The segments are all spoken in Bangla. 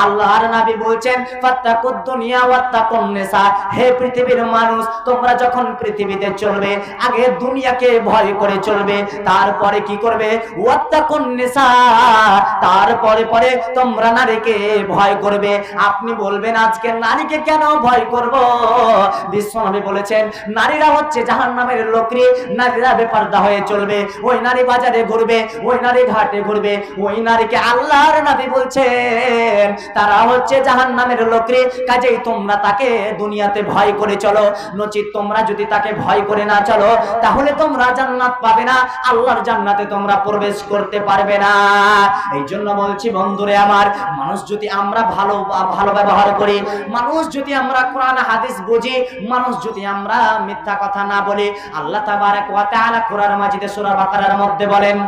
আল্লাহর নবী বলছেন ফাত্তাকুদ দুনিয়া ওয়াত্তাকুন নিসা, হে পৃথিবীর মানুষ তোমরা যখন পৃথিবীতে চলবে আগে দুনিয়াকে ভয় করে চলবে, তারপরে কি করবে ওয়াত্তাকুন নিসা, তারপরে পরে তোমরা নারীকে ভয় করবে। আপনি বলবেন আজকে নারীকে কেন ভয় করব? বিশ্বনবী বলেছেন নারীরা হচ্ছে জাহান্নামের লোকরি, নারীরা বেপরদা হয়ে চলবে, ওই নারী বাজারে ঘুরবে, ওই নারী ঘাটে ঘুরবে, ওই নারীকে আল্লাহর নবী বলছেন তারা হচ্ছে জাহান্নামের লোকরি, কাজেই তোমরা তাকে দুনিয়াতে ভয় করে চলো, নচিত তোমরা যদি তাকে ভয় করে না চলো তাহলে তোমরা জান্নাত পাবে না, আল্লাহর জান্নাতে তোমরা প্রবেশ করতে পারবে না। এই জন্য বলছি বন্ধুরে আমার, মানুষ যদি আমরা ভালো ব্যবহার করি, মানুষ যদি আমরা কোরআন হাদিস বুঝি, মানুষ যদি আমরা মিথ্যা কথা না বলি, আল্লাহ তাবারক ওয়া তাআলা কোরআন মাজিদে সূরা বাকারার মধ্যে বলেন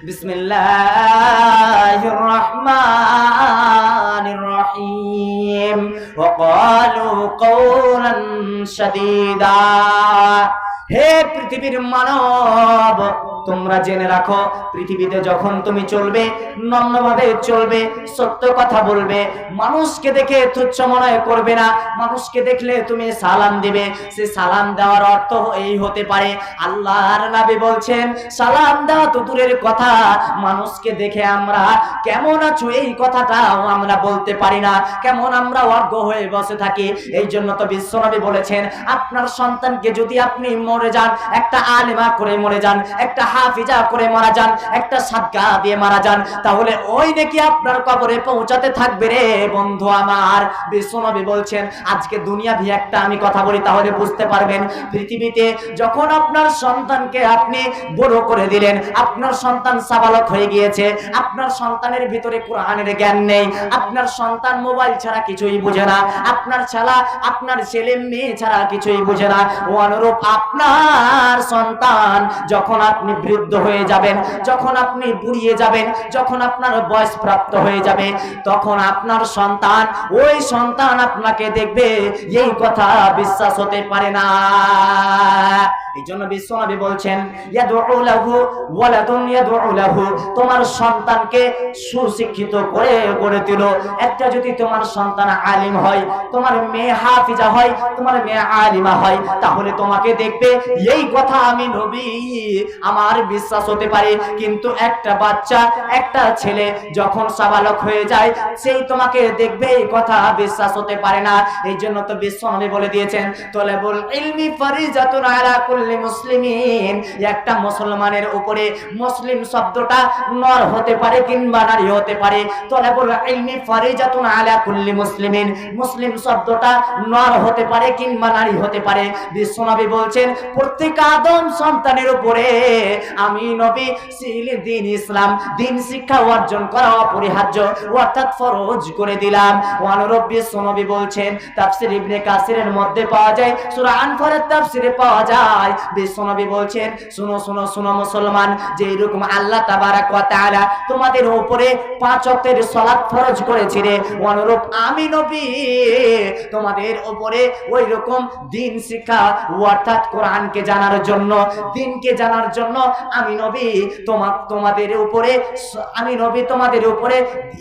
বিসমিল্লাহির রহমানির রহিম ওয়া ক্বালু কাওলান শাদীদা, হে পৃথিবীর মানব তোমরা জেনে রাখো পৃথিবীতে যখন তুমি চলবে নম্রভাবে চলবে, সত্য কথা বলবে, মানুষকে দেখে তুচ্ছ মনে করবে না, মানুষকে দেখলে তুমি সালাম দিবে, সে সালাম দেওয়ার অর্থ এই হতে পারে, আল্লাহর নবী বলছেন সালাম দেওয়া তো দূরের কথা, মানুষকে দেখে আমরা কেমন আছো এই কথাটাও আমরা বলতে পারি না, কেমন আমরা অজ্ঞ হয়ে বসে থাকি। এই জন্য তো বিশ্বনবী বলেছেন আপনার সন্তানকে যদি আপনি মরে যান, একটা আলেমা করে মরে যান, একটা হাফিজা করে মারা যান, একটা সাদকা দিয়ে মারা যান, তাহলে ওই নাকি আপনার কবরে পৌঁছাতে থাকবে রে বন্ধু আমার। বিশ্বনবী বলছেন আজকে দুনিয়া ভি একটা আমি কথা বলি তাহলে বুঝতে পারবেন, পৃথিবীতে যখন আপনার সন্তানকে আপনি বড় করে দিলেন, আপনার সন্তান সাবালক হয়ে গিয়েছে, আপনার সন্তানের ভিতরে কোরআনের জ্ঞান নেই, আপনার সন্তান মোবাইল ছাড়া কিছুই বুঝে না, আপনার ছেলে মেয়ে ছাড়া কিছুই বুঝে না, অনুরূপ আপনার সন্তান যখন আপনি বৃদ্ধ হয়ে যাবেন, যখন আপনি বুড়িয়ে যাবেন, যখন আপনার বয়স প্রাপ্ত হয়ে যাবে, তখন আপনার সন্তান ওই সন্তান আপনাকে দেখবে, এই কথা বিশ্বাস হতে পারে না। এই জন্য বিশ্বনবী বলছেন ইয়াদউ লাহু ওয়ালাদুন ইয়াদউ লাহু, তোমার সন্তানকে সুশিক্ষিত করে গড়ে তুলো। একটা যদি তোমার সন্তান আলিম হয়, তোমার মেয়ে হাফিজা হয়, তোমার মেয়ে আলিমা হয়, তাহলে তোমাকে দেখবে এই কথা আমি নবী আমার বিশ্বাস হতে পারে। কিন্তু একটা বাচ্চা, একটা ছেলে যখন সাবালক হয়ে যায়, সেই তোমাকে দেখবে এই কথা বিশ্বাস হতে পারে না। এই জন্য তো বিশ্বনবী বলে দিয়েছেন তলাবুল ইলমি ফারিজাতুন আলা কুল্লি মুসলিমিন, একটা মুসলমানের উপরে, মুসলিম শব্দটা নর হতে পারে কিংবা নারী হতে পারে, তলাবুল ইলমি ফারিজাতুন আলা কুল্লি মুসলিমিন, মুসলিম শব্দটা নর হতে পারে কিংবা নারী হতে পারে। বিশ্বনবী বলছেন প্রত্যেক আদম সন্তানের উপরে আমি নবী দ্বীন ইসলাম, দ্বীন শিক্ষা অর্জন করা অপরিহার্য অর্থাৎ ফরজ করে দিলাম। অনুরূপ বিশ্বনবী বলছেন তাফসীর ইবনে কাসিরের মধ্যে পাওয়া যায়, সূরা আনফালের তাফসীরে পাওয়া যায়, বিশ্বনবী বলছেন শুনো শুনো শুনো মুসলমান, যে এরকম আল্লাহ তাবারক ওয়া তাআলা তোমাদের উপরে 5 ওয়াক্তের সালাত ফরজ করেছে রে, অনুরূপ আমি নবী তোমাদের উপরে ওই রকম দ্বীন শিক্ষা অর্থাৎ কোরআনকে জানার জন্য, দ্বীনকে জানার জন্য আমি নবী তোমাদের উপরে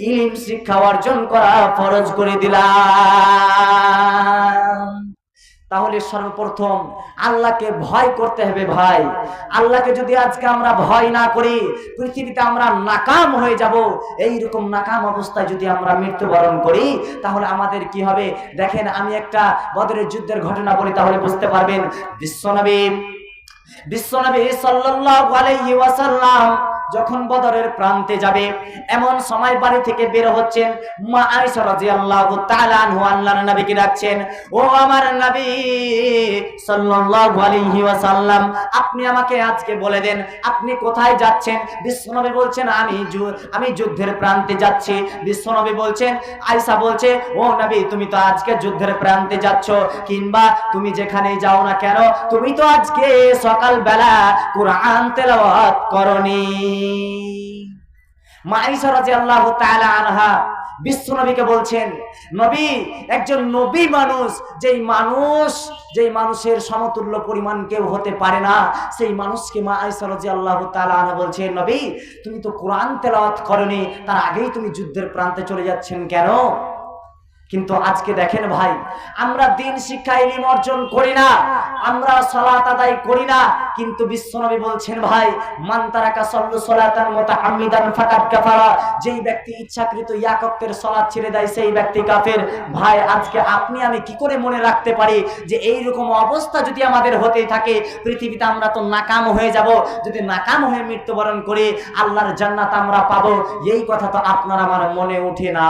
ইলম শিক্ষা অর্জন করা ফরজ করে দিলাম। তাহলে সর্বপ্রথম আল্লাহকে ভয় করতে হবে ভাই। আল্লাহকে যদি আজকে আমরা ভয় না করি, পৃথিবীতে আমরা নাকাম হয়ে যাব। এইরকম নাকাম অবস্থায় যদি আমরা মৃত্যুবরণ করি তাহলে আমাদের কি হবে? দেখেন আমি একটা বদরের যুদ্ধের ঘটনা বলি তাহলে বুঝতে পারবেন। বিশ্বনবী সাল্লাল্লাহু আলাইহি ওয়াসাল্লাম যখন বদরের প্রান্তে যাবে, এমন সময় বাড়ি থেকে বের হচ্ছেন, মা আয়েশা রাদিয়াল্লাহু তাআলা আনহা আল্লাহর নবীকে ডাকছেন, ও আমার নবী সাল্লাল্লাহু আলাইহি ওয়াসাল্লাম, আপনি আমাকে আজকে বলে দেন আপনি কোথায় যাচ্ছেন? বিশ্বনবী বলছেন আমি যুদ্ধের প্রান্তে যাচ্ছি। বিশ্বনবী বলছেন, আয়েশা বলছে, ও নবী তুমি তো আজকে যুদ্ধের প্রান্তে যাচ্ছ, কিংবা তুমি যেখানেই যাও না কেন তুমি তো আজকে সকালবেলা কোরআন তেলাওয়াত করনি। মা আয়েশা রাদিয়াল্লাহু তাআলা আনহা বিশ্বনবীকে বলছেন, নবী, একজন নবী মানুষ, যেই মানুষের সমতুল্য পরিমাণ কেউ হতে পারে না, সেই মানুষকে মা আয়েশা রাদিয়াল্লাহু তাআলা আনহা বলছেন, নবী, তুমি তো কোরআন তেলাওয়াত করনি, তার আগেই তুমি যুদ্ধের প্রান্তে চলে যাচ্ছেন কেন? কিন্তু আজকে দেখেন ভাই, আমরা দিন শিক্ষা ইলম অর্জন করি না, আমরা সালাত আদায় করি না, কিন্তু বিশ্বনবী বলছেন, ভাই, মান তারাকা সাল্লু সালাতান মুতাআম্মিদান ফাকাদ কাফারা, যেই ব্যক্তি ইচ্ছাকৃত এক ওয়াক্তের সালাত ছেড়ে দেয় সেই ব্যক্তি কাফের। ভাই, আজকে আপনি আমি কি করে মনে রাখতে পারি যে এই রকম অবস্থা যদি আমাদের হতে থাকে, পৃথিবীতে আমরা তো নাকাম হয়ে যাব, যদি নাকাম হয়ে মৃত্যুবরণ করি আল্লাহর জান্নাত আমরা পাবো, এই কথা তো আপনার আমার মনে ওঠে না।